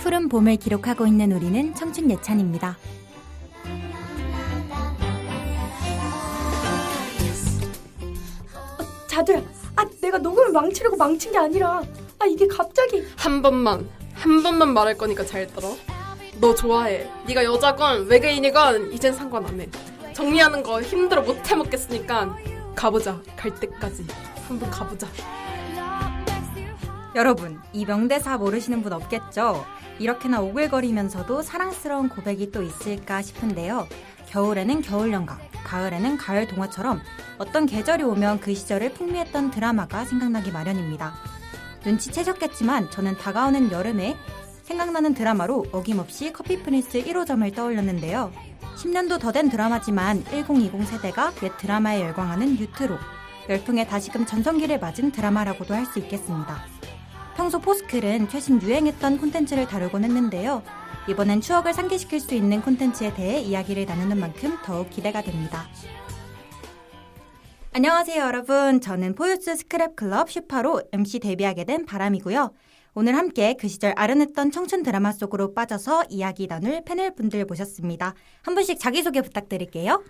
푸른 봄을 기록하고 있는 우리는 청춘 예찬입니다. 자두야, 내가 녹음을 망치려고 망친 게 아니라 이게 갑자기 한 번만 말할 거니까 잘 들어. 너 좋아해. 네가 여자건 외계인이건 이젠 상관 안 해. 정리하는 거 힘들어 못 해먹겠으니까 가보자. 갈 때까지 한번 가보자. 여러분, 이 명대사 모르시는 분 없겠죠? 이렇게나 오글거리면서도 사랑스러운 고백이 또 있을까 싶은데요. 겨울에는 겨울연가, 가을에는 가을 동화처럼 어떤 계절이 오면 그 시절을 풍미했던 드라마가 생각나기 마련입니다. 눈치채셨겠지만 저는 다가오는 여름에 생각나는 드라마로 어김없이 커피 프린스 1호점을 떠올렸는데요. 10년도 더 된 드라마지만 1020 세대가 옛 드라마에 열광하는 유트로, 열풍에 다시금 전성기를 맞은 드라마라고도 할 수 있겠습니다. 평소 포스클은 최신 유행했던 콘텐츠를 다루곤 했는데요. 이번엔 추억을 상기시킬 수 있는 콘텐츠에 대해 이야기를 나누는 만큼 더욱 기대가 됩니다. 안녕하세요 여러분. 저는 포유스 스크랩클럽 슈퍼로 MC 데뷔하게 된 바람이고요. 오늘 함께 그 시절 아른했던 청춘 드라마 속으로 빠져서 이야기 나눌 패널 분들 모셨습니다. 한 분씩 자기소개 부탁드릴게요.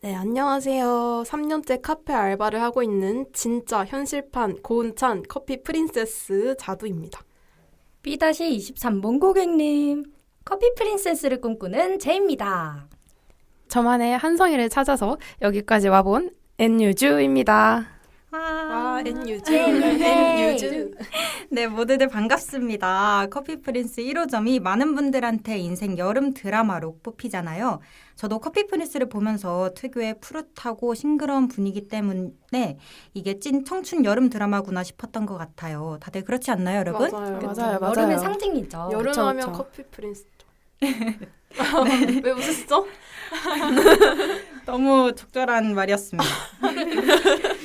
네, 안녕하세요. 3년째 카페 알바를 하고 있는 진짜 현실판 고은찬 커피 프린세스 자두입니다. B-23번 고객님, 커피 프린세스를 꿈꾸는 제입니다. 저만의 한성이를 찾아서 여기까지 와본 N유주입니다. N유주. N유주. 네, 모두들 반갑습니다. 커피 프린스 1호점이 많은 분들한테 인생 여름 드라마로 뽑히잖아요. 저도 커피 프린스를 보면서 특유의 푸릇하고 싱그러운 분위기 때문에 이게 찐 청춘 여름 드라마구나 싶었던 것 같아요. 다들 그렇지 않나요, 여러분? 맞아요. 여름의 상징이죠. 여름 그쵸, 하면 그쵸. 커피 프린스죠. 네. 왜 웃으시죠? 너무 적절한 말이었습니다.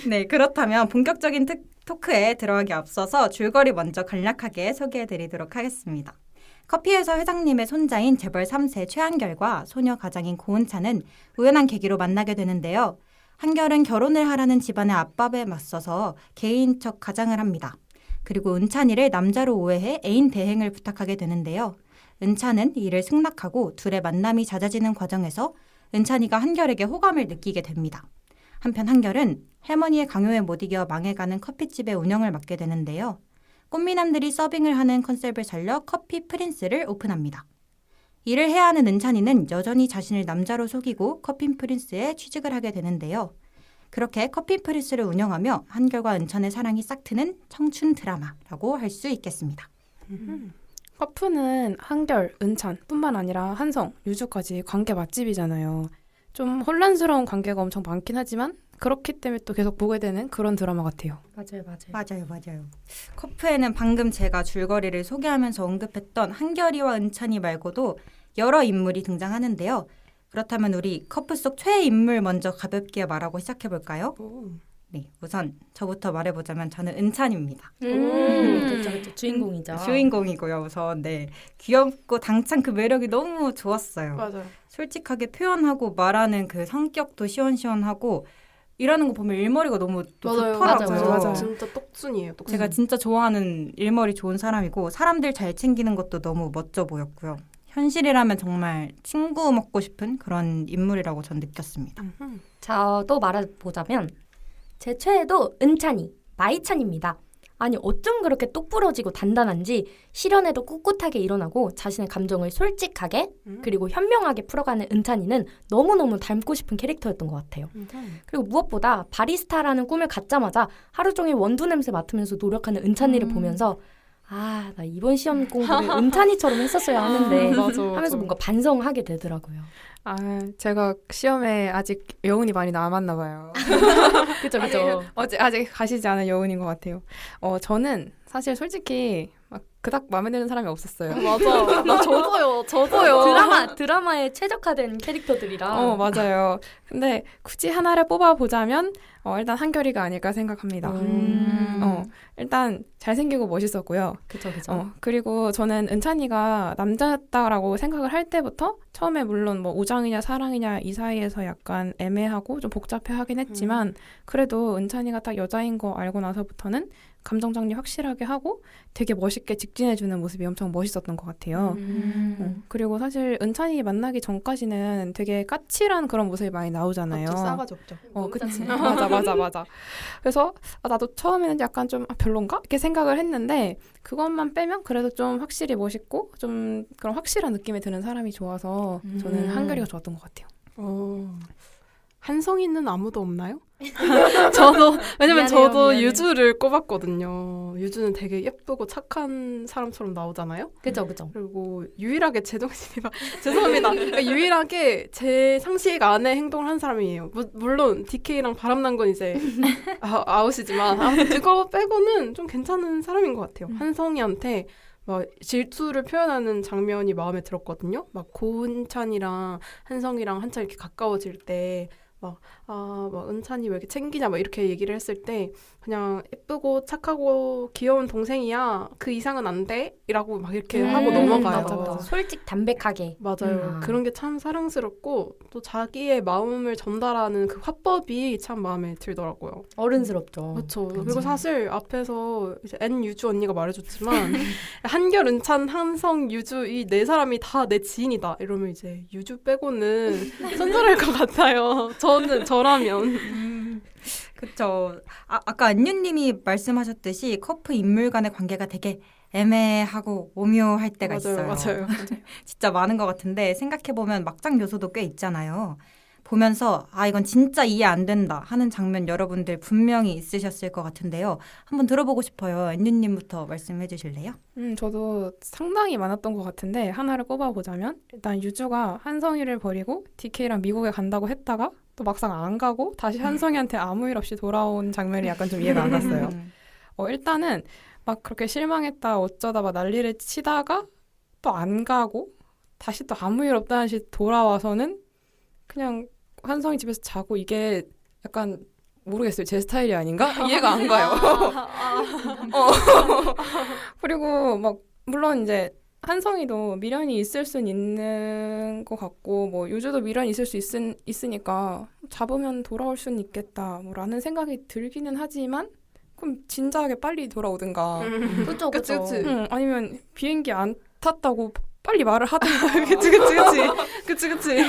네, 그렇다면 본격적인 토크에 들어가기 앞서서 줄거리 먼저 간략하게 소개해드리도록 하겠습니다. 커피회사 회장님의 손자인 재벌 3세 최한결과 소녀 가장인 고은찬은 우연한 계기로 만나게 되는데요. 한결은 결혼을 하라는 집안의 압박에 맞서서 개인 척 가장을 합니다. 그리고 은찬이를 남자로 오해해 애인 대행을 부탁하게 되는데요. 은찬은 이를 승낙하고 둘의 만남이 잦아지는 과정에서 은찬이가 한결에게 호감을 느끼게 됩니다. 한편 한결은 할머니의 강요에 못 이겨 망해가는 커피집의 운영을 맡게 되는데요. 꽃미남들이 서빙을 하는 컨셉을 살려 커피 프린스를 오픈합니다. 일을 해야 하는 은찬이는 여전히 자신을 남자로 속이고 커피 프린스에 취직을 하게 되는데요. 그렇게 커피 프린스를 운영하며 한결과 은찬의 사랑이 싹트는 청춘 드라마라고 할 수 있겠습니다. 커프는 한결, 은찬 뿐만 아니라 한성, 유주까지 관계 맛집이잖아요. 좀 혼란스러운 관계가 엄청 많긴 하지만 그렇기 때문에 또 계속 보게 되는 그런 드라마 같아요. 맞아요. 커프에는 방금 제가 줄거리를 소개하면서 언급했던 한결이와 은찬이 말고도 여러 인물이 등장하는데요. 그렇다면 우리 커프 속 최애 인물 먼저 가볍게 말하고 시작해볼까요? 네, 우선 저부터 말해보자면 저는 은찬입니다. 그렇죠. 주인공이죠. 주인공이고요. 우선 네, 귀엽고 당찬 그 매력이 너무 좋았어요. 맞아요. 솔직하게 표현하고 말하는 그 성격도 시원시원하고 일하는 거 보면 일머리가 너무 또 좋더라고요. 맞아요. 진짜 똑순이에요. 똑순. 제가 진짜 좋아하는 일머리 좋은 사람이고 사람들 잘 챙기는 것도 너무 멋져 보였고요. 현실이라면 정말 친구 먹고 싶은 그런 인물이라고 전 느꼈습니다. 자, 또 말해보자면 제 최애도 은찬이, 마이찬입니다. 아니 어쩜 그렇게 똑부러지고 단단한지 실연에도 꿋꿋하게 일어나고 자신의 감정을 솔직하게 그리고 현명하게 풀어가는 은찬이는 너무너무 닮고 싶은 캐릭터였던 것 같아요. 그리고 무엇보다 바리스타라는 꿈을 갖자마자 하루 종일 원두 냄새 맡으면서 노력하는 은찬이를 보면서 나 이번 시험 공부를 은찬이처럼 했었어야 하는데 하면서 뭔가 반성하게 되더라고요. 제가 시험에 아직 여운이 많이 남았나 봐요. 그죠. 아직 가시지 않은 여운인 것 같아요. 저는 사실 솔직히 막 그닥 마음에 드는 사람이 없었어요. 맞아. 나 저도요. 드라마에 최적화된 캐릭터들이라. 맞아요. 근데 굳이 하나를 뽑아보자면 일단 한결이가 아닐까 생각합니다. 음. 일단 잘생기고 멋있었고요. 그쵸, 그쵸. 그리고 저는 은찬이가 남자였다라고 생각을 할 때부터 처음에 물론 뭐 우정이냐 사랑이냐 이 사이에서 약간 애매하고 좀 복잡해 하긴 했지만 그래도 은찬이가 딱 여자인 거 알고 나서부터는 감정 정리 확실하게 하고 되게 멋있게 직진해주는 모습이 엄청 멋있었던 것 같아요. 그리고 사실 은찬이 만나기 전까지는 되게 까칠한 그런 모습이 많이 나오잖아요. 싸가지 없죠. 그치. 맞아. 그래서 나도 처음에는 약간 좀 별론가? 이렇게 생각을 했는데 그것만 빼면 그래도 좀 확실히 멋있고 좀 그런 확실한 느낌이 드는 사람이 좋아서 저는 한결이가 좋았던 것 같아요. 한성이는 아무도 없나요? 미안해요, 왜냐면 저도 미안해요. 유주를 꼽았거든요. 유주는 되게 예쁘고 착한 사람처럼 나오잖아요. 그쵸, 그쵸. 그리고 유일하게 제정신이 죄송합니다. 그러니까 유일하게 제 상식 안에 행동을 한 사람이에요. 물론 DK랑 바람난 건 이제 아웃이지만 아무튼 그거 빼고는 좀 괜찮은 사람인 것 같아요. 한성이한테 막 질투를 표현하는 장면이 마음에 들었거든요. 막 고은찬이랑 한성이랑 한참 이렇게 가까워질 때 막 은찬이 왜 이렇게 챙기냐 막 이렇게 얘기를 했을 때 그냥 예쁘고 착하고 귀여운 동생이야. 그 이상은 안 돼? 이라고 막 이렇게 하고 넘어가요. 맞아. 솔직 담백하게. 맞아요. 그런 게 참 사랑스럽고 또 자기의 마음을 전달하는 그 화법이 참 마음에 들더라고요. 어른스럽죠. 그렇죠. 그리고 사실 앞에서 이제 N 유주 언니가 말해줬지만 한결, 은찬, 한성, 유주 이 네 사람이 다 내 지인이다. 이러면 이제 유주 빼고는 손절할 것 같아요. 저라면. 그쵸. 아까 안유님이 말씀하셨듯이 커플 인물 간의 관계가 되게 애매하고 오묘할 때가 있어요. 맞아요. 진짜 많은 것 같은데 생각해보면 막장 요소도 꽤 있잖아요. 보면서 이건 진짜 이해 안 된다 하는 장면 여러분들 분명히 있으셨을 것 같은데요. 한번 들어보고 싶어요. 안유님부터 말씀해 주실래요? 저도 상당히 많았던 것 같은데 하나를 꼽아보자면 일단 유주가 한성이를 버리고 DK랑 미국에 간다고 했다가 또 막상 안 가고 다시 한성이한테 아무 일 없이 돌아온 장면이 약간 좀 이해가 안 갔어요. 일단은 막 그렇게 실망했다 어쩌다 막 난리를 치다가 또 안 가고 다시 또 아무 일 없다는 듯이 돌아와서는 그냥 한성이 집에서 자고 이게 약간 모르겠어요. 제 스타일이 아닌가? 이해가 안 가요. 그리고 막 물론 이제 한성이도 미련이 있을 순 있는 것 같고 뭐 유주도 미련이 있을 수 있으니까 잡으면 돌아올 수는 있겠다 뭐라는 생각이 들기는 하지만 그럼 진작에 빨리 돌아오든가 그쵸. 그치. 아니면 비행기 안 탔다고 빨리 말을 하든가 그치.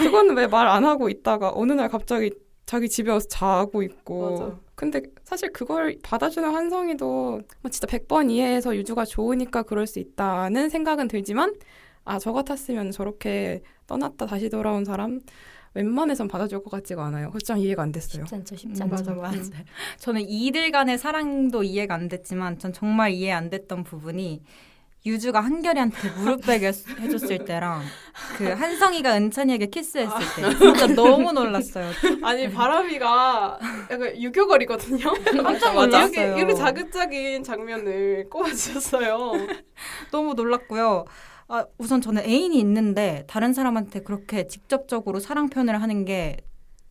그거는 왜 말 안 하고 있다가 어느 날 갑자기 자기 집에 와서 자고 있고 맞아. 근데 사실 그걸 받아주는 한성이도 뭐 진짜 100번 이해해서 유주가 좋으니까 그럴 수 있다는 생각은 들지만 저 같았으면 저렇게 떠났다 다시 돌아온 사람 웬만해선 받아줄 것 같지가 않아요. 그래서 좀 이해가 안 됐어요. 쉽지 않죠. 맞아요. 저는 이들 간의 사랑도 이해가 안 됐지만 전 정말 이해 안 됐던 부분이 유주가 한결이한테 무릎 베게 해줬을 때랑 그 한성이가 은찬이에게 키스했을 때 진짜 너무 놀랐어요. 아니 바람이가 약간 유교걸이거든요. 깜짝 놀랐어요. 이렇게 자극적인 장면을 꼽아주셨어요. 너무 놀랐고요. 우선 저는 애인이 있는데 다른 사람한테 그렇게 직접적으로 사랑 표현을 하는 게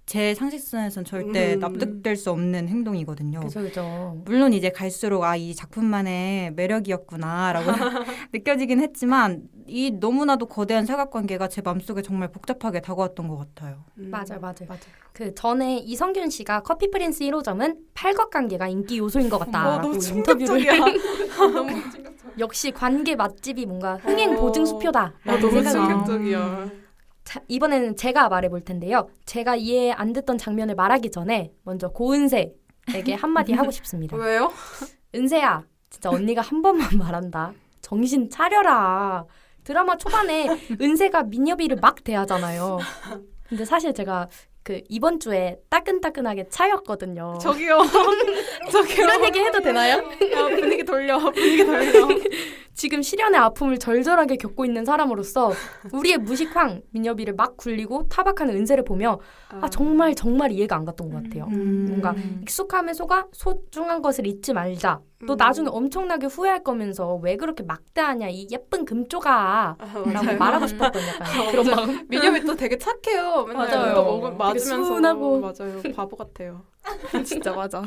제 상식선에선 절대 납득될 수 없는 행동이거든요. 그죠. 물론 이제 갈수록 이 작품만의 매력이었구나라고 느껴지긴 했지만 이 너무나도 거대한 사각관계가 제 마음속에 정말 복잡하게 다가왔던 것 같아요. 맞아요. 그 전에 이성균 씨가 커피 프린스 1호점은 팔각관계가 인기 요소인 것 같다라고 너무 인터뷰를 너무 역시 관계 맛집이 뭔가 흥행 보증 수표다라는 너무 생각이 충격적이야. 자, 이번에는 제가 말해볼 텐데요. 제가 이해 안 됐던 장면을 말하기 전에 먼저 고은세에게 한마디 하고 싶습니다. 왜요? 은세야, 진짜 언니가 한 번만 말한다. 정신 차려라. 드라마 초반에 은세가 민여비를 막 대하잖아요. 근데 사실 제가 이번 주에 따끈따끈하게 차였거든요. 저기요. 이런 얘기 해도 되나요? 야, 분위기 돌려. 지금 시련의 아픔을 절절하게 겪고 있는 사람으로서 우리의 무식황 민여비를 막 굴리고 타박하는 은세를 보며 정말 이해가 안 갔던 것 같아요. 뭔가 익숙함에 속아 소중한 것을 잊지 말자. 너 나중에 엄청나게 후회할 거면서 왜 그렇게 막대하냐 이 예쁜 금쪽아 라고 말하고 싶었던 약간 그런 마음. 민엽이 또 되게 착해요. 맨날 맞아요. 또 맞으면서 순하고. 맞아요. 바보 같아요. 진짜 맞아.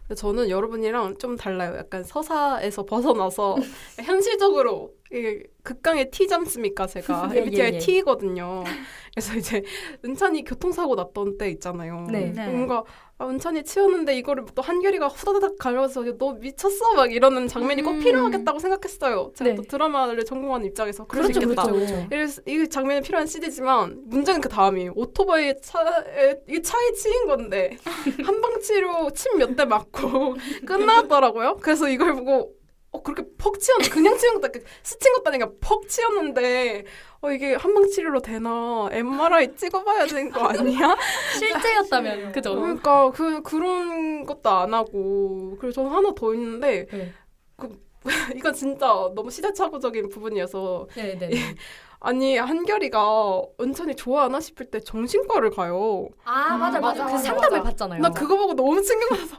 근데 저는 여러분이랑 좀 달라요. 약간 서사에서 벗어나서 현실적으로 이게 극강의 T지 않습니까? 제가 예, MBTI 예. T거든요. 그래서 이제 은찬이 교통사고 났던 때 있잖아요. 네. 네. 뭔가 은찬이 치웠는데 이거를 또 한결이가 후다다닥 가려서 너 미쳤어 막 이러는 장면이 꼭 필요하겠다고 생각했어요. 제가 네. 또 드라마를 전공하는 입장에서 그럴 수 그렇죠, 있겠다. 그렇죠. 이 장면이 필요한 CD지만 문제는 그 다음이에요. 오토바이 이 차에 치인 건데 한방 치료 침 몇 대 맞고 끝났더라고요. 그래서 이걸 보고 그렇게 퍽 치였는데 그냥 치운 것도 스친 것도 아니라 퍽 치였는데 이게 한방 치료로 되나 MRI 찍어봐야 되는 거 아니야? 실제였다면 그죠? 그러니까 그런 것도 안 하고 그리고 저는 하나 더 있는데 네. 이건 진짜 너무 시대착오적인 부분이어서 네네. 아니 한결이가 은찬이 좋아하나 싶을 때 정신과를 가요. 아 맞아. 그 상담을 받잖아요. 나 그거 보고 너무 충격받아서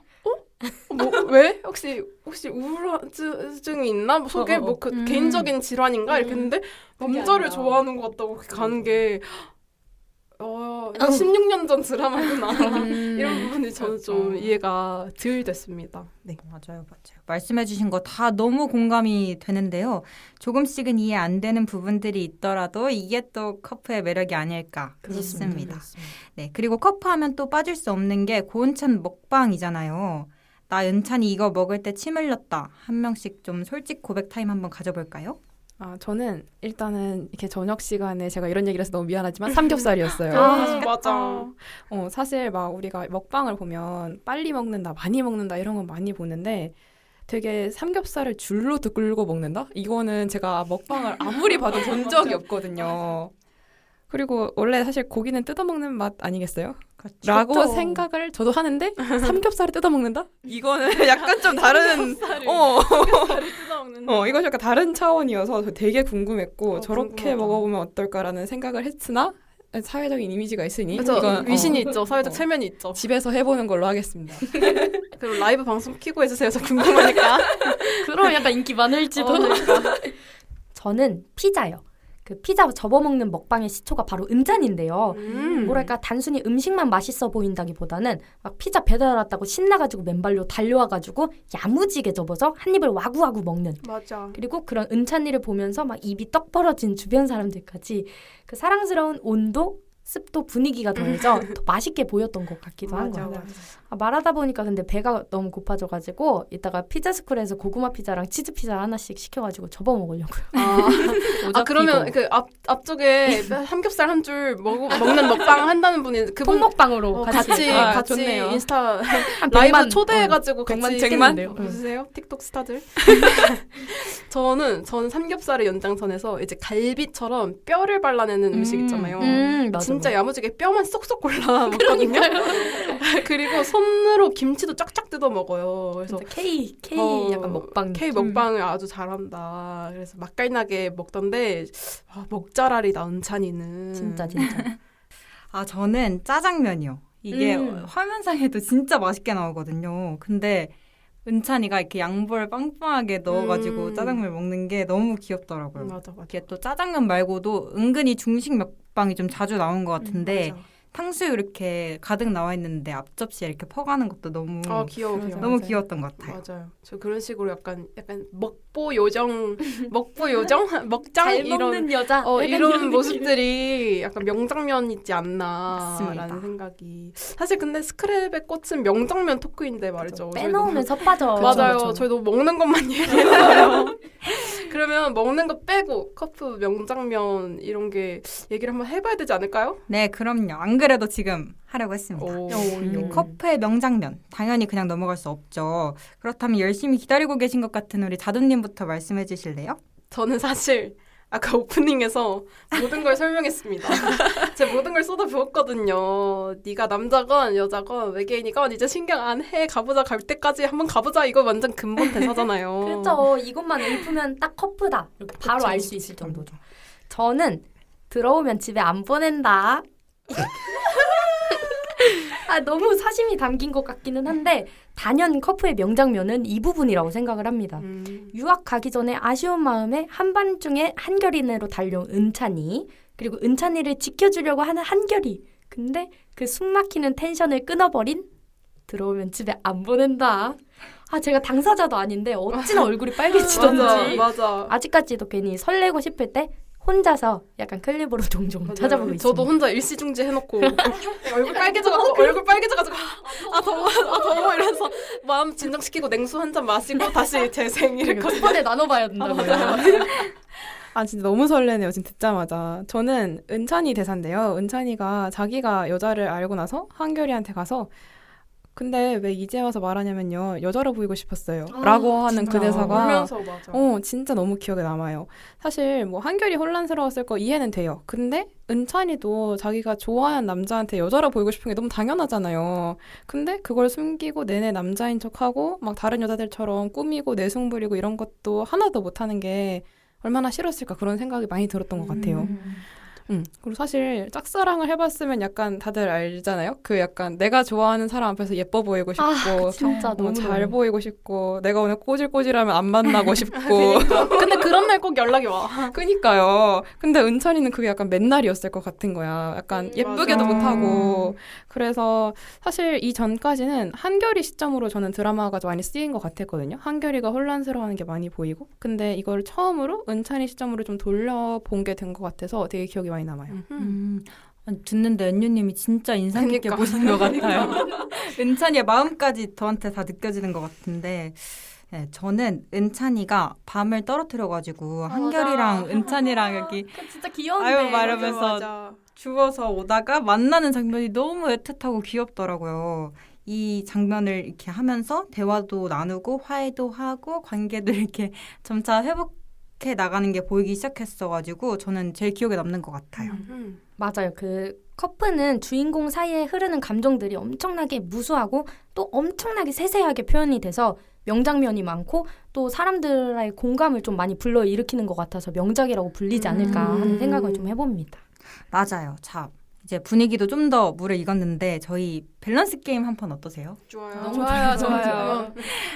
뭐 왜? 혹시 우울증이 있나? 뭐 속에 뭐 그 개인적인 질환인가? 이렇게 했는데 남자를 좋아하는 것 같다고 가는 게 16년 전 드라마구나. 이런 부분이 저는 좀 이해가 덜 됐습니다. 네. 맞아요. 말씀해주신 거 다 너무 공감이 되는데요. 조금씩은 이해 안 되는 부분들이 있더라도 이게 또 커프의 매력이 아닐까 싶습니다. 네, 그리고 커프 하면 또 빠질 수 없는 게 고은찬 먹방이잖아요. 나 은찬이 이거 먹을 때 침 흘렸다. 한 명씩 좀 솔직 고백 타임 한번 가져볼까요? 저는 일단은 이렇게 저녁 시간에 제가 이런 얘기를 해서 너무 미안하지만 삼겹살이었어요. 맞아. 사실 막 우리가 먹방을 보면 빨리 먹는다, 많이 먹는다 이런 건 많이 보는데 되게 삼겹살을 줄로 끌고 먹는다? 이거는 제가 먹방을 아무리 봐도 본 적이 없거든요. 그리고 원래 사실 고기는 뜯어먹는 맛 아니겠어요? 그렇죠. 라고 생각을 저도 하는데 삼겹살을 뜯어먹는다? 이거는 약간 좀 다른 이건 약간 다른 차원이어서 저 되게 궁금했고 저렇게 궁금하다. 먹어보면 어떨까라는 생각을 했으나 사회적인 이미지가 있으니 그렇죠. 이건, 위신이 있죠. 사회적 체면이 있죠. 집에서 해보는 걸로 하겠습니다. 그리고 라이브 방송 키고 해주세요. 저 궁금하니까. 그럼 약간 인기 많을지도. 저는 피자요. 그 피자 접어먹는 먹방의 시초가 바로 은찬인데요. 뭐랄까 단순히 음식만 맛있어 보인다기보다는 막 피자 배달 왔다고 신나가지고 맨발로 달려와가지고 야무지게 접어서 한 입을 와구와구 먹는. 맞아. 그리고 그런 은찬이를 보면서 막 입이 떡 벌어진 주변 사람들까지 그 사랑스러운 온도, 습도, 분위기가 더해져 더 맛있게 보였던 것 같기도 한 거예요. 말하다 보니까 근데 배가 너무 고파져가지고 이따가 피자스쿨에서 고구마 피자랑 치즈 피자 하나씩 시켜가지고 접어 먹으려고요. 그러면 그 앞쪽에 삼겹살 한 줄 먹는 먹방 한다는 분이 그분 통먹방으로 같이 좋네요. 인스타 한 라이브 100만, 초대해가지고 같이 100만 보세요. 틱톡 스타들. 저는 삼겹살의 연장선에서 이제 갈비처럼 뼈를 발라내는 음식 있잖아요. 맞아. 진짜 야무지게 뼈만 쏙쏙 골라 먹거든요. 그리고 손으로 김치도 쫙쫙 뜯어 먹어요. 그래서 K 약간 먹방 K 먹방을 아주 잘한다. 그래서 맛깔나게 먹던데 먹자랄이다 은찬이는. 진짜. 저는 짜장면이요. 이게 화면상에도 진짜 맛있게 나오거든요. 근데 은찬이가 이렇게 양볼 빵빵하게 넣어가지고 짜장면 먹는 게 너무 귀엽더라고요. 맞아. 이게 또 짜장면 말고도 은근히 중식 먹방이 좀 자주 나온 것 같은데 탕수육 이렇게 가득 나와 있는데 앞접시에 이렇게 퍼가는 것도 너무 귀여워. 너무 귀여웠던 것 같아요. 맞아요. 저 그런 식으로 약간 먹보 요정, 먹장 잘 먹는 여자 이런 모습들이 약간 명장면이지 않나라는 맞습니다. 생각이. 사실 근데 스크랩의 꽃은 명장면 토크인데 말이죠. 빼놓으면 섭빠져. 맞아요. 저희도 먹는 것만 얘기해요. 그러면 먹는 거 빼고 커프 명장면 이런 게 얘기를 한번 해봐야 되지 않을까요? 네, 그럼요. 안 그래도 지금 하려고 했습니다. 커프의 명장면. 당연히 그냥 넘어갈 수 없죠. 그렇다면 열심히 기다리고 계신 것 같은 우리 자두님부터 말씀해 주실래요? 저는 사실 아까 오프닝에서 모든 걸 설명했습니다. 제가 모든 걸 쏟아부었거든요. 네가 남자건 여자건 외계인이건 이제 신경 안 해. 가보자 갈 때까지 한번 가보자. 이거 완전 근본 대사잖아요. 그렇죠. 이것만 읊으면 딱 커프다. 이렇게 바로 알 수 있을 정도죠. 저는 들어오면 집에 안 보낸다. 너무 사심이 담긴 것 같기는 한데 단연 커프의 명장면은 이 부분이라고 생각을 합니다. 유학 가기 전에 아쉬운 마음에 한밤중에 한결이네로 달려온 은찬이, 그리고 은찬이를 지켜주려고 하는 한결이, 근데 그 숨막히는 텐션을 끊어버린 들어오면 집에 안 보낸다. 아, 제가 당사자도 아닌데 어찌나 얼굴이 빨개지던지. 맞아. 아직까지도 괜히 설레고 싶을 때 혼자서 약간 클립으로 종종 맞아요. 찾아보고 있습니다. 저도 혼자 일시중지 해놓고 얼굴 빨개져가지고 아 더워 이러면서 마음 진정시키고 냉수 한 잔 마시고 다시 재생 이랬거든요. 두 번에 나눠봐야 된다고요. 아 진짜 너무 설레네요. 지금 듣자마자. 저는 은찬이 대사인데요. 은찬이가 자기가 여자를 알고 나서 한결이한테 가서 근데 왜 이제 와서 말하냐면요. 여자로 보이고 싶었어요. 라고 하는 그 진짜. 대사가 울면서 맞아. 진짜 너무 기억에 남아요. 사실 뭐 한결이 혼란스러웠을 거 이해는 돼요. 근데 은찬이도 자기가 좋아하는 남자한테 여자로 보이고 싶은 게 너무 당연하잖아요. 근데 그걸 숨기고 내내 남자인 척하고 막 다른 여자들처럼 꾸미고 내숭 부리고 이런 것도 하나도 못하는 게 얼마나 싫었을까 그런 생각이 많이 들었던 것 같아요. 그리고 사실 짝사랑을 해봤으면 약간 다들 알잖아요. 그 약간 내가 좋아하는 사람 앞에서 예뻐 보이고 싶고, 아, 진짜 너무 잘 보이고 싶고, 내가 오늘 꼬질꼬질하면 안 만나고 싶고. 근데 그런 날 꼭 연락이 와. 그니까요. 근데 은찬이는 그게 약간 맨날이었을 것 같은 거야. 약간 예쁘게도 맞아. 못하고. 그래서 사실 이 전까지는 한결이 시점으로 저는 드라마가 좀 많이 쓰인 것 같았거든요. 한결이가 혼란스러워하는 게 많이 보이고. 근데 이걸 처음으로 은찬이 시점으로 좀 돌려본 게 된 것 같아서 되게 기억이 많이 남아요. 아니, 듣는데 은유님이 진짜 인상 깊게 그러니까. 보신 것 같아요. 은찬이의 마음까지 저한테 다 느껴지는 것 같은데 네, 저는 은찬이가 밤을 떨어뜨려가지고 한결이랑 은찬이랑 여기 진짜 귀여운데. 아유 말하면서 맞아. 주워서 오다가 만나는 장면이 너무 애틋하고 귀엽더라고요. 이 장면을 이렇게 하면서 대화도 나누고 화해도 하고 관계도 이렇게 점차 회복해 나가는 게 보이기 시작했어가지고 저는 제일 기억에 남는 것 같아요. 맞아요. 그 커플은 주인공 사이에 흐르는 감정들이 엄청나게 무수하고 또 엄청나게 세세하게 표현이 돼서 명장면이 많고 또 사람들의 공감을 좀 많이 불러일으키는 것 같아서 명작이라고 불리지 않을까 하는 생각을 좀 해봅니다. 맞아요. 자, 이제 분위기도 좀 더 물에 익었는데 저희 밸런스 게임 한 판 어떠세요? 좋아요. 너무 좋아요.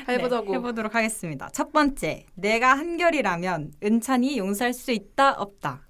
해보자고. 네, 해보도록 하겠습니다. 첫 번째, 내가 한결이라면 은찬이 용서할 수 있다 없다.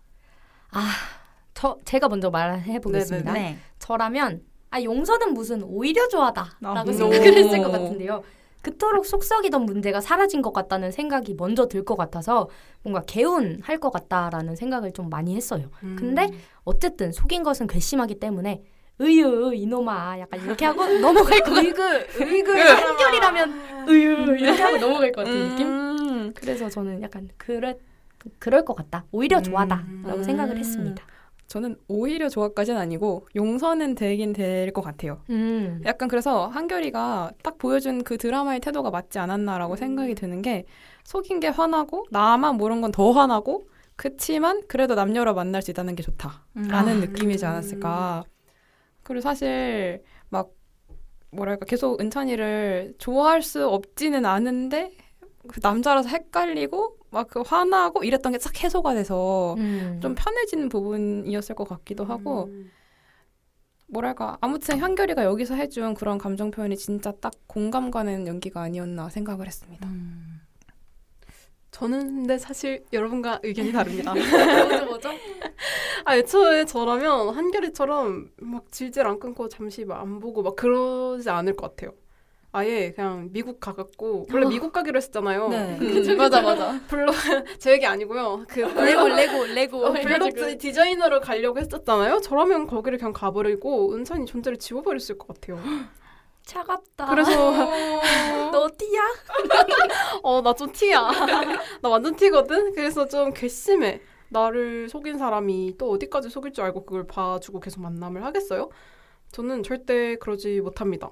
제가 먼저 말해보겠습니다. 네. 저라면 용서는 무슨 오히려 좋아다 라고 오. 생각을 했을 것 같은데요. 그토록 속썩이던 문제가 사라진 것 같다는 생각이 먼저 들 것 같아서 뭔가 개운할 것 같다라는 생각을 좀 많이 했어요. 근데 어쨌든 속인 것은 괘씸하기 때문에 으유 이놈아 약간 이렇게 하고 넘어갈 것 같아요. 의그 한결이라면 으유 이렇게 하고 넘어갈 것 같은 느낌? 그래서 저는 약간 그럴 것 같다. 오히려 좋아다라고 생각을 했습니다. 저는 오히려 좋아까지는 아니고 용서는 되긴 될 것 같아요. 약간 그래서 한결이가 딱 보여준 그 드라마의 태도가 맞지 않았나라고 생각이 드는 게 속인 게 화나고 나만 모르는 건 더 화나고 그치만 그래도 남녀로 만날 수 있다는 게 좋다라는 느낌이지 않았을까. 그리고 사실 막 뭐랄까 계속 은찬이를 좋아할 수 없지는 않은데 그 남자라서 헷갈리고 막 그 화나고 이랬던 게 싹 해소가 돼서 좀 편해지는 부분이었을 것 같기도 하고 뭐랄까 아무튼 한결이가 여기서 해준 그런 감정 표현이 진짜 딱 공감 가는 연기가 아니었나 생각을 했습니다. 저는 근데 사실 여러분과 의견이 다릅니다. 뭐죠? 애초에 저라면 한결이처럼 막 질질 안 끊고 잠시 막 안 보고 막 그러지 않을 것 같아요. 아예 그냥 미국 가갖고 원래 미국 가기로 했었잖아요. 네. 맞아. 블록 제 얘기 아니고요. 그 레고 블록 디자이너로 가려고 했었잖아요. 저라면 거기를 그냥 가버리고 은찬이 존재를 지워버렸을 것 같아요. 차갑다. 그래서 너 티야? 나 좀 티야. 나 완전 티거든. 그래서 좀 괘씸해. 나를 속인 사람이 또 어디까지 속일 줄 알고 그걸 봐주고 계속 만남을 하겠어요? 저는 절대 그러지 못합니다.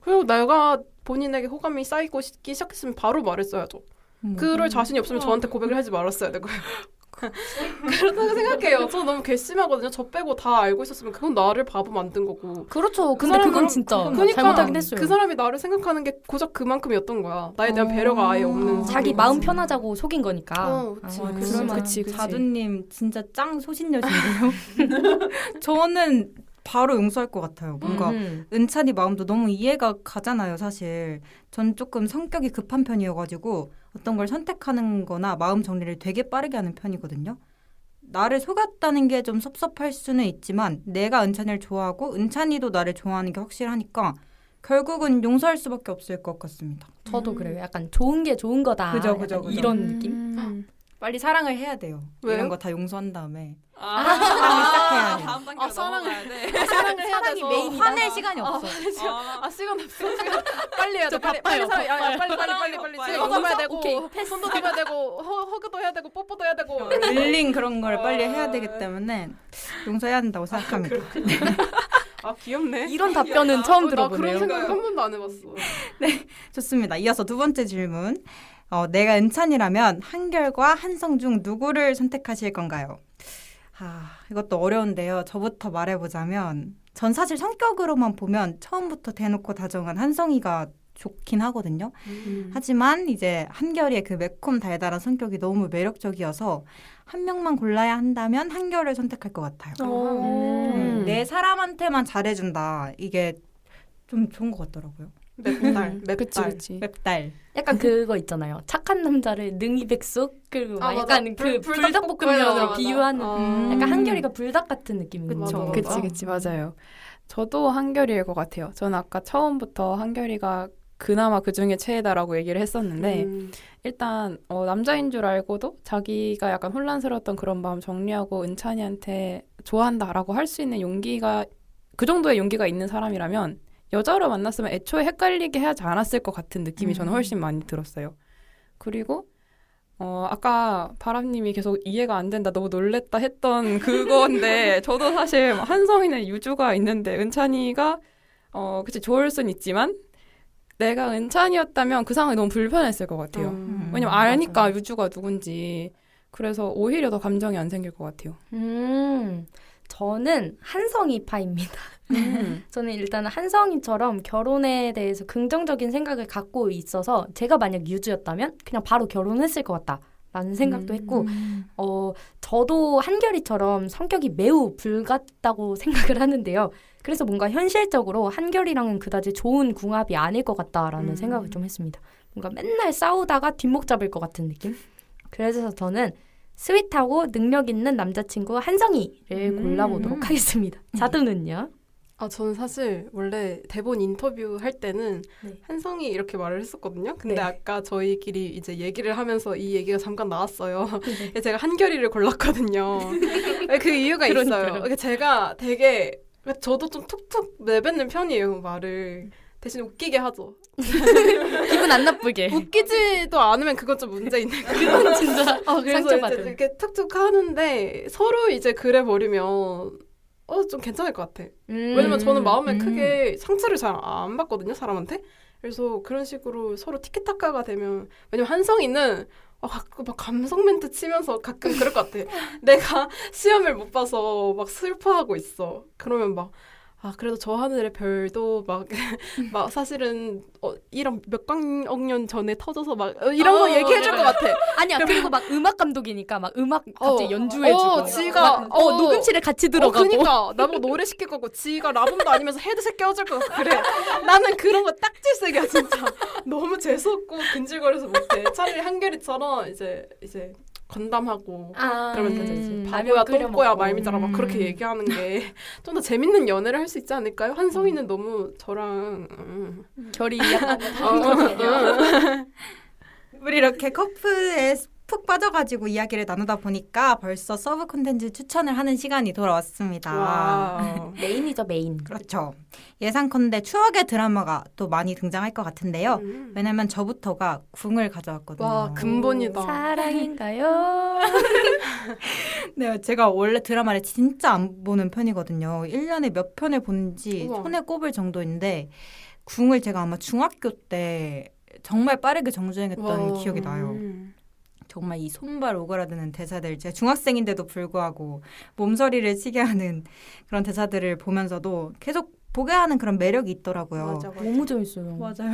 그리고 내가 본인에게 호감이 쌓이기 시작했으면 바로 말했어야죠. 그럴 자신이 없으면 저한테 고백을 하지 말았어야 되고요. 그렇다고 생각해요. 저 너무 괘씸하거든요. 저 빼고 다 알고 있었으면 그건 나를 바보 만든 거고. 그렇죠. 근데 그건 진짜 그러니까 잘못하긴 했어요. 그 사람이 나를 생각하는 게 고작 그만큼이었던 거야. 나에 대한 배려가 아예 없는 자기 사람인 마음 거지. 편하자고 속인 거니까. 그치. 자두님 진짜 짱 소신여신데요. 저는 바로 용서할 것 같아요. 뭔가 은찬이 마음도 너무 이해가 가잖아요, 사실. 전 조금 성격이 급한 편이어가지고 어떤 걸 선택하는 거나 마음 정리를 되게 빠르게 하는 편이거든요. 나를 속였다는 게 좀 섭섭할 수는 있지만 내가 은찬이를 좋아하고 은찬이도 나를 좋아하는 게 확실하니까 결국은 용서할 수밖에 없을 것 같습니다. 저도 그래요. 약간 좋은 게 좋은 거다. 그죠, 약간 그죠, 그죠. 이런 느낌. 빨리 사랑을 해야 돼요. 왜요? 이런 거 다 용서한 다음에 아, 사랑을 시작해야 돼요. 다음 단계로 아, 사랑을- 넘어가야 돼. 사랑을 해야 사랑이 돼서 메인이다. 화낼 시간이 없어. 시간 없어. 빨리 해야 돼. 빨리 바빠요, 빨리 바빠요. 빨리. 바빠요. 손도 잡아야 되고, 오케이, 손도 잡아야 되고, 허그도 해야 되고, 뽀뽀도 해야 되고. 릴링 그런 걸 빨리 해야 되기 때문에 용서해야 된다고 생각합니다. 아, 귀엽네. 이런 답변은 처음 나 그런 들어보네요. 생각 한 번도 안 해봤어. 좋습니다. 이어서 두 번째 질문. 내가 은찬이라면 한결과 한성 중 누구를 선택하실 건가요? 이것도 어려운데요. 저부터 말해보자면 전 사실 성격으로만 보면 처음부터 대놓고 다정한 한성이가 좋긴 하거든요. 하지만 이제 한결이의 그 매콤 달달한 성격이 너무 매력적이어서 한 명만 골라야 한다면 한결을 선택할 것 같아요. 내 사람한테만 잘해준다. 이게 좀 좋은 것 같더라고요. 맵달, 그치 맵달. 그치. 맵달. 약간 그거 있잖아요. 착한 남자를 능이백숙 그리고 막 아, 약간 맞아. 그 불닭볶음면으로 맞아. 비유하는 음. 약간 한결이가 불닭 같은 느낌인 그쵸. 거죠. 맞아. 그치 맞아요. 저도 한결이일 것 같아요. 저는 아까 처음부터 한결이가 그나마 그 중에 최애다라고 얘기를 했었는데 일단 남자인 줄 알고도 자기가 약간 혼란스러웠던 그런 마음 정리하고 은찬이한테 좋아한다라고 할 수 있는 용기가 그 정도의 용기가 있는 사람이라면 여자로 만났으면 애초에 헷갈리게 하지 않았을 것 같은 느낌이 저는 훨씬 많이 들었어요. 그리고 아까 바람님이 계속 이해가 안 된다, 너무 놀랬다 했던 그건데 저도 사실 한성이나 유주가 있는데 은찬이가 그치 좋을 순 있지만 내가 은찬이었다면 그 상황이 너무 불편했을 것 같아요. 왜냐면 아니까 맞아요. 유주가 누군지. 그래서 오히려 더 감정이 안 생길 것 같아요. 저는 한성이파입니다. 저는 일단 한성이처럼 결혼에 대해서 긍정적인 생각을 갖고 있어서 제가 만약 유주였다면 그냥 바로 결혼했을 것 같다라는 생각도 했고 저도 한결이처럼 성격이 매우 불같다고 생각을 하는데요. 그래서 뭔가 현실적으로 한결이랑은 그다지 좋은 궁합이 아닐 것 같다라는 생각을 좀 했습니다. 뭔가 맨날 싸우다가 뒷목 잡을 것 같은 느낌? 그래서 저는 스윗하고 능력 있는 남자친구 한성이를 골라보도록 하겠습니다. 자두는요? 저는 사실 원래 대본 인터뷰 할 때는 네. 한성이 이렇게 말을 했었거든요. 근데 네. 아까 저희끼리 이제 얘기를 하면서 이 얘기가 잠깐 나왔어요. 제가 한결이를 골랐거든요. 그 이유가 있어요. 제가 되게 저도 좀 툭툭 내뱉는 편이에요, 말을. 대신 웃기게 하죠. 기분 안 나쁘게. 웃기지도 않으면 그건 좀 문제 있는 거예요. 그건 진짜 그래서 상처받은. 이제 이렇게 툭툭 하는데 서로 이제 그래 버리면 좀 괜찮을 것 같아. 왜냐면 저는 마음에 크게 상처를 잘 안 받거든요, 사람한테. 그래서 그런 식으로 서로 티키타카가 되면, 왜냐면 한성이는 가끔 막 감성 멘트 치면서 가끔 그럴 것 같아. 내가 시험을 못 봐서 막 슬퍼하고 있어. 그러면 막 그래도 저 하늘의 별도 막 사실은 1억 몇억 년 전에 터져서 막 이런 거 얘기해줄 것 같아. 아니야. 그리고 막 음악 감독이니까 막 음악 갑자기 연주해주고. 지가 녹음실에 같이 들어가고. 그러니까 나보고 노래 시킬 거고 지가 라붐도 아니면서 헤드셋 껴줄 거고 그래. 나는 그런 거 딱질색이야 진짜. 너무 재수없고 근질거려서 못해. 차라리 한결이처럼 이제 건담하고 그러면 되지. 바보야 똥꼬야 말미잘아 막 그렇게 얘기하는 게 좀 더 재밌는 연애를 할 수 있지 않을까요? 한성이는 너무 저랑 결이 약간 우리 이렇게 커플에 푹 빠져가지고 이야기를 나누다 보니까 벌써 서브 콘텐츠 추천을 하는 시간이 돌아왔습니다. 와. 메인이죠, 메인. 그렇죠. 예상컨대 추억의 드라마가 또 많이 등장할 것 같은데요. 왜냐면 저부터가 궁을 가져왔거든요. 와 근본이다. 사랑인가요? 네, 제가 원래 드라마를 진짜 안 보는 편이거든요. 1년에 몇 편을 보는지 우와. 손에 꼽을 정도인데 궁을 제가 아마 중학교 때 정말 빠르게 정주행했던 기억이 나요. 정말 이 손발 오그라드는 대사들, 제가 중학생인데도 불구하고 몸서리를 치게 하는 그런 대사들을 보면서도 계속 보게 하는 그런 매력이 있더라고요. 맞아. 너무 재밌어요. 맞아요.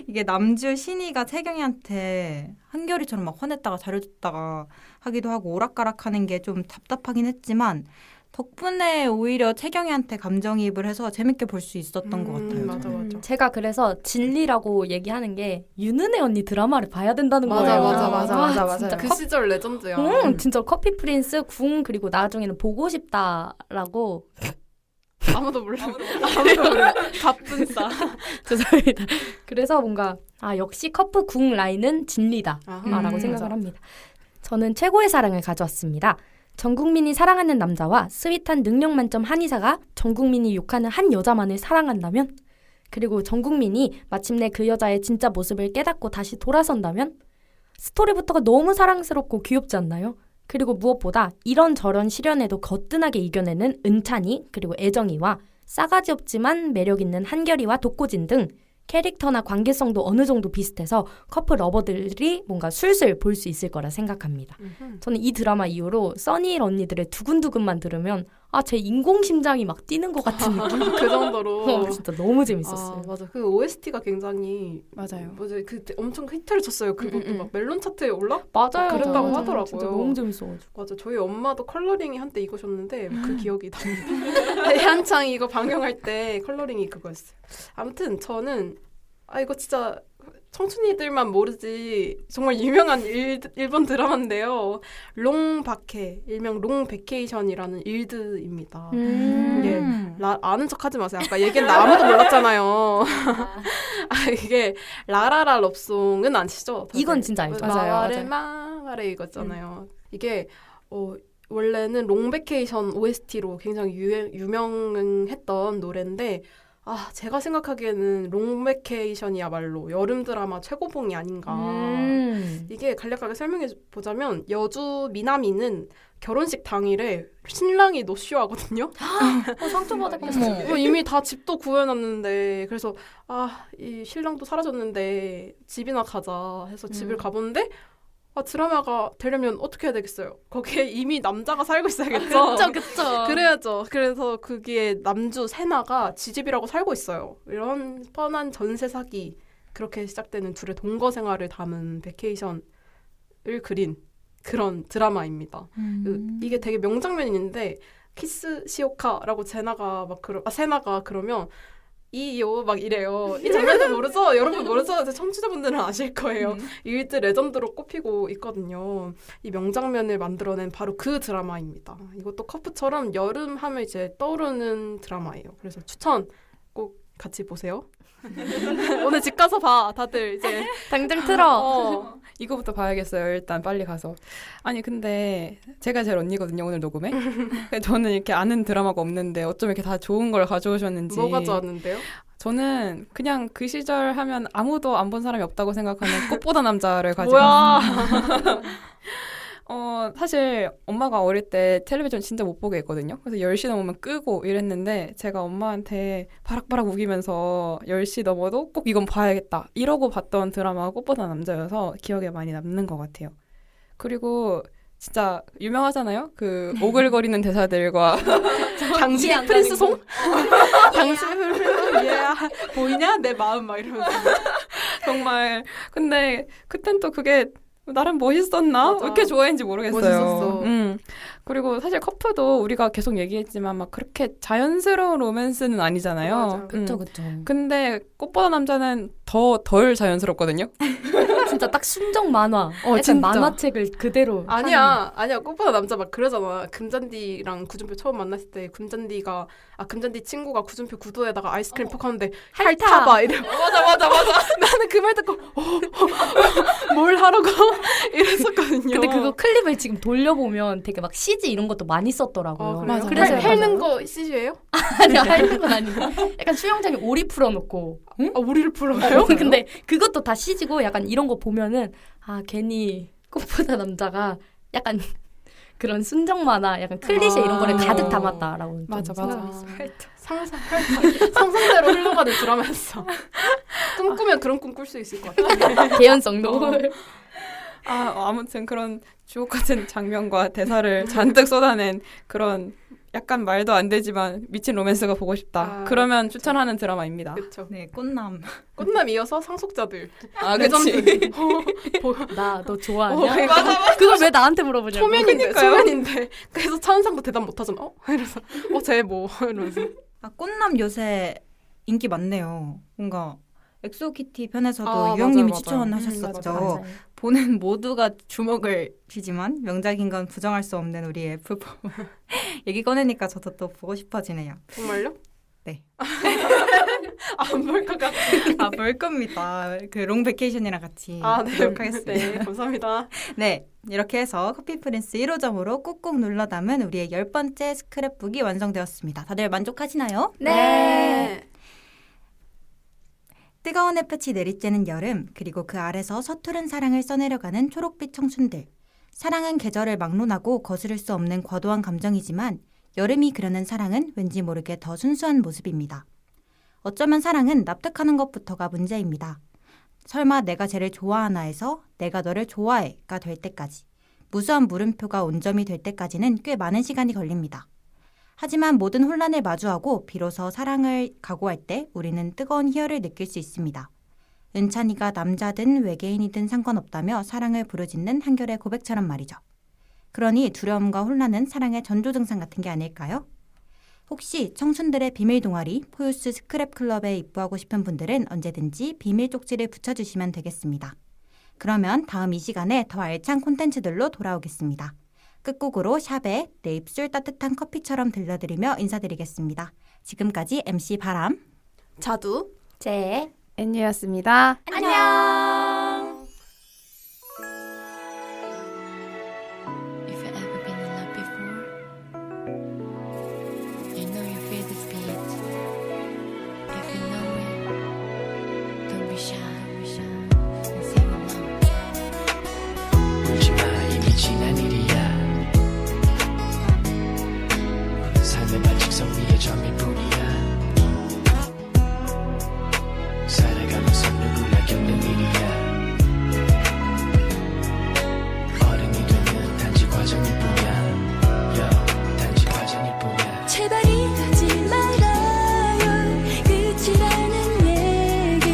이게 남주 신이가 태경이한테 한결이처럼 막 화냈다가 잘해줬다가 하기도 하고 오락가락하는 게 좀 답답하긴 했지만 덕분에 오히려 태경이한테 감정이입을 해서 재밌게 볼 수 있었던 것 같아요. 맞아. 제가 그래서 진리라고 얘기하는 게 윤은혜 언니 드라마를 봐야 된다는 맞아, 거예요. 맞아. 진짜 그 시절 레전드야. 진짜 커피 프린스 궁 그리고 나중에는 보고 싶다라고 아무도 몰라. 아무도 몰라. 갑분싸. 죄송합니다. 그래서 뭔가 역시 커프 궁 라인은 진리다 라고 생각을 합니다. 저는 최고의 사랑을 가져왔습니다. 전 국민이 사랑하는 남자와 스윗한 능력 만점 한의사가 전 국민이 욕하는 한 여자만을 사랑한다면, 그리고 전 국민이 마침내 그 여자의 진짜 모습을 깨닫고 다시 돌아선다면, 스토리부터가 너무 사랑스럽고 귀엽지 않나요? 그리고 무엇보다 이런저런 시련에도 거뜬하게 이겨내는 은찬이, 그리고 애정이와 싸가지 없지만 매력 있는 한결이와 독고진 등 캐릭터나 관계성도 어느 정도 비슷해서 커플 러버들이 뭔가 술술 볼 수 있을 거라 생각합니다. 저는 이 드라마 이후로 써니힐 언니들의 두근두근만 들으면 제 인공심장이 막 뛰는 것 같은 느낌? 그 정도로. 진짜 너무 재밌었어요. 맞아. 그 OST가 굉장히 맞아요. 그때 엄청 히트를 쳤어요. 그것도 막 멜론 차트에 맞아요. 그랬다고 맞아요. 하더라고요. 진짜 너무 재밌어가지고. 맞아. 저희 엄마도 컬러링이 한때 이거셨는데 그 기억이 납니다. 한창 이거 방영할 때 컬러링이 그거였어요. 아무튼 저는 이거 진짜 청춘이들만 모르지 정말 유명한 일본 드라마인데요. 롱바케, 일명 롱베케이션이라는 일드입니다. 이게 아는 척하지 마세요. 아까 얘기했는데 아무도 몰랐잖아요. 이게 라라라 럽송은 아시죠? 다들? 이건 진짜 알죠. 맞아요. 마레 이거잖아요. 이게 원래는 롱베케이션 OST로 굉장히 유명했던 노래인데 제가 생각하기에는 롱베케이션이야말로 여름 드라마 최고봉이 아닌가. 이게 간략하게 설명해 보자면 여주 미나미는 결혼식 당일에 신랑이 노쇼하거든요. 상처받았겠어. 이미 다 집도 구해놨는데 그래서 이 신랑도 사라졌는데 집이나 가자 해서 집을 가보는데 드라마가 되려면 어떻게 해야 되겠어요? 거기에 이미 남자가 살고 있어야겠죠? 그쵸. 그래야죠. 그래서 거기에 남주 세나가 지집이라고 살고 있어요. 이런 뻔한 전세 사기, 그렇게 시작되는 둘의 동거 생활을 담은 베케이션을 그린 그런 드라마입니다. 이게 되게 명장면인데 키스 시오카라고 세나가 그러면 이요 막 이래요. 이 장면도 모르죠? 여러분 모르죠? 청취자분들은 아실 거예요. 일드 레전드로 꼽히고 있거든요. 이 명장면을 만들어낸 바로 그 드라마입니다. 이것도 커프처럼 여름 하면 이제 떠오르는 드라마예요. 그래서 추천 꼭 같이 보세요. 오늘 집 가서 봐. 다들 이제 당장 틀어. 이거부터 봐야겠어요. 일단 빨리 가서. 아니 근데 제가 제일 언니거든요. 오늘 녹음에. 저는 이렇게 아는 드라마가 없는데 어쩜 이렇게 다 좋은 걸 가져오셨는지. 뭐 가져왔는데요? 저는 그냥 그 시절 하면 아무도 안 본 사람이 없다고 생각하는 꽃보다 남자를 가져왔어요. 사실 엄마가 어릴 때 텔레비전 진짜 못 보게 했거든요. 그래서 10시 넘으면 끄고 이랬는데 제가 엄마한테 바락바락 우기면서 10시 넘어도 꼭 이건 봐야겠다 이러고 봤던 드라마가 꽃보다 남자여서 기억에 많이 남는 것 같아요. 그리고 진짜 유명하잖아요. 그 오글거리는 대사들과 당신의 프린스송? 당신의 프린스송? 보이냐? 내 마음 막 이러면서. 정말 근데 그땐 또 그게 나름 멋있었나? 맞아. 왜 이렇게 좋아했는지 모르겠어요. 멋있었어. 그리고 사실 커프도 우리가 계속 얘기했지만 막 그렇게 자연스러운 로맨스는 아니잖아요. 맞아. 그쵸. 근데 꽃보다 남자는 덜 자연스럽거든요. 진짜 딱 순정 만화. 약간 진짜. 만화책을 그대로. 아니야. 꽃보다 남자 막 그러잖아. 금잔디랑 구준표 처음 만났을 때 금잔디 친구가 구준표 구두에다가 아이스크림 퍽 하는데 핥아봐 이래. 맞아. 나는 그 말 듣고 뭘 하라고 이랬었거든요. 근데 그거 클립을 지금 돌려보면 되게 막 CG 이런 것도 많이 썼더라고요. 그래요? 그래서 핥는 거 CG예요? 아니야, 핥는 건 아니고 약간 수영장에 오리 풀어놓고. 오리를 풀어요? 근데 그것도 다 CG고 약간 이런 거 보면은 괜히 꽃보다 남자가 약간 그런 순정 만화, 약간 클리셰 이런 거를 가득 담았다라고. 맞아. 상상대로 흘러가는 드라마였어. 꿈꾸면 그런 꿈 꿀 수 있을 것 같아. 개연성도. 아무튼 그런 주옥 같은 장면과 대사를 잔뜩 쏟아낸 그런 약간 말도 안 되지만 미친 로맨스가 보고 싶다. 그러면 추천하는 드라마입니다. 그렇죠. 네, 꽃남 이어서 상속자들. 그치. 나 너 좋아하냐? 맞아. 그걸 왜 나한테 물어보냐고. 초면인데. 그래서 차은상도 대답 못하잖아. 이러면서 쟤 뭐 이러면서. 꽃남 요새 인기 많네요. 뭔가 엑소키티 편에서도 아, 유영님이 맞아요. 추천하셨었죠. 맞아요. 보는 모두가 주목을 주지만 명작인 건 부정할 수 없는 우리의 F4 얘기 꺼내니까 저도 또 보고 싶어지네요. 정말요? 네. 안 볼 것 같아. 볼 겁니다. 그 롱베케이션이랑 같이 아, 네. 보도록 하겠습니다. 네, 감사합니다. 네, 이렇게 해서 커피 프린스 1호점으로 꾹꾹 눌러 담은 우리의 10번째 스크랩북이 완성되었습니다. 다들 만족하시나요? 네. 뜨거운 햇볕이 내리쬐는 여름, 그리고 그 아래서 서투른 사랑을 써내려가는 초록빛 청춘들. 사랑은 계절을 막론하고 거스를 수 없는 과도한 감정이지만 여름이 그려낸 사랑은 왠지 모르게 더 순수한 모습입니다. 어쩌면 사랑은 납득하는 것부터가 문제입니다. 설마 내가 쟤를 좋아하나에서 내가 너를 좋아해가 될 때까지, 무수한 물음표가 온점이 될 때까지는 꽤 많은 시간이 걸립니다. 하지만 모든 혼란을 마주하고 비로소 사랑을 각오할 때 우리는 뜨거운 희열을 느낄 수 있습니다. 은찬이가 남자든 외계인이든 상관없다며 사랑을 부르짖는 한결의 고백처럼 말이죠. 그러니 두려움과 혼란은 사랑의 전조 증상 같은 게 아닐까요? 혹시 청춘들의 비밀 동아리 포유스 스크랩 클럽에 입부하고 싶은 분들은 언제든지 비밀 쪽지를 붙여주시면 되겠습니다. 그러면 다음 이 시간에 더 알찬 콘텐츠들로 돌아오겠습니다. 끝곡으로 샵에 내 입술 따뜻한 커피처럼 들려드리며 인사드리겠습니다. 지금까지 MC 바람, 자두. 제 앤유였습니다. 안녕. If you've ever been in love before, you know you feel this beat. If you know it, don't be shy, and sing along. 울지마 이미 지난 일이야 삶의 반직선 위에 점일 뿐이야 살아가면서 누구나 겪는 일이야 어른이 되면 단지 과정일 뿐이야 단지 과정일 뿐이야 제발 이러지 말아요. 끝이라는 얘기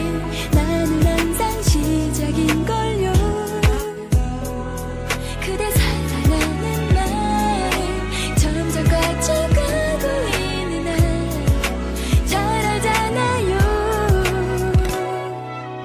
나는 항상 시작인걸요. 그대 사랑하는 말을 점점 가져가고 있는 날 잘 알잖아요.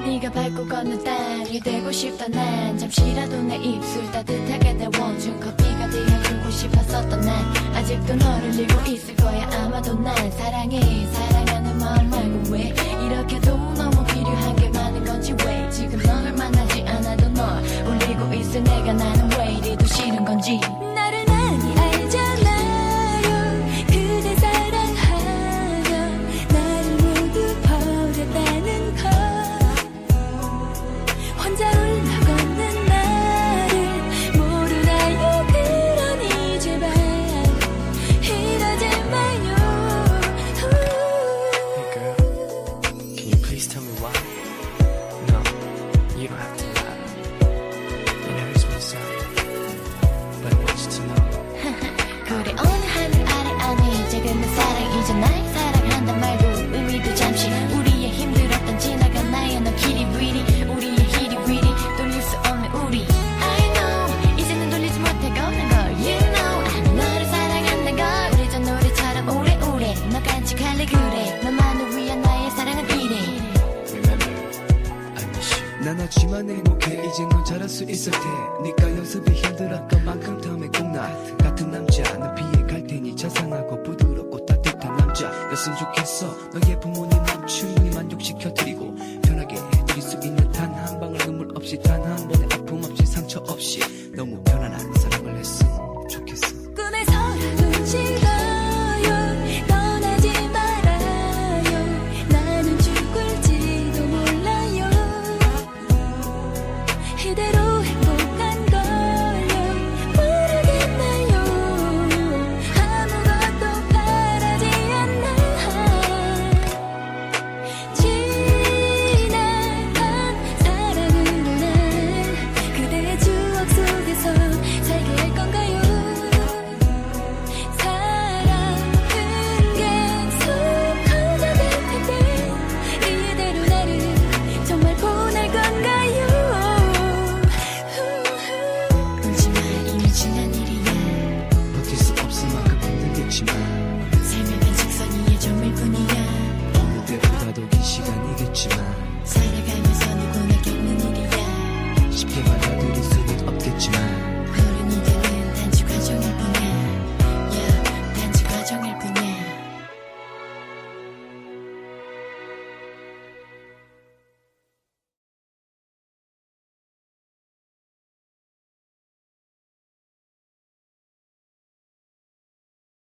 네가 밟고 걷는 딸이 되고 싶다. 난 잠시라도 내 입술 따뜻하게 데워준 커피가 되어주고 싶었었던 난 아직도 너를 잃고 있을 거야. 아마도 난 사랑하는 마음 말고 왜 이렇게도 너무 필요한 게 많은 건지 왜 지금 너를 만나지 않아도 널 울리고 있을 내가 나는 왜 이리도 싫은 건지 나를 많이 알잖아요. 그대 사랑하며 나를 모두 버렸다는 걸 혼자 올라걷는 나를 모르나요. 그러니 제발 이러지 마요. Hey girl, can you please tell me why? No, you don't have to lie. It hurts me so, but I want you to know. 그래 어느 하늘 아래 안에 작은 내 사랑이자 날 사랑한단 말도 의미도 잠시 우리의 힘들었던 지나간 나의 너 길이 위리 우리의 길이 위리 돌릴 수 없는 우리 I know 이제는 돌리지 못해 걷는 걸 You know 나는 너를 사랑한단 걸 오래전 노래처럼 오래오래 너 간직할래 그래 너만을 위한 나의 사랑은 이래 Remember, I miss you. 난 하지만 행복해 이제 넌 잘할 수 있을 테니까 연습이 힘들었던 만큼 더 매국나 같은 남자 는 피해갈 테니 자상하고 부드럽고 따뜻한 남자였으면 좋겠어. 너의 부모님 남친이 만족시켜드리고 편하게 해드릴 수 있는 단 한 방울 눈물 없이 단 한 번의 아픔 없이 상처 없이 너무 편안한 사랑을 했으면 좋겠어. 꿈에서라도 즐거요 떠나지 말아요. 나는 죽을지도 몰라요. 이대로 행복한 걸요 모르겠나요. 아무것도 바라지 않나. 지나간 사랑으로 난 그대의 추억 속에서 살게 할 건가요. 사랑은 계속 커져갈 텐데 이대로 나를 정말 보낼 건가요. 울지마 이미 지난 일이야. 버틸 수 없을 만큼 힘들겠지만 삶의 반직선 위에 점일 뿐이야. 어느 때보다도 긴 시간이겠지만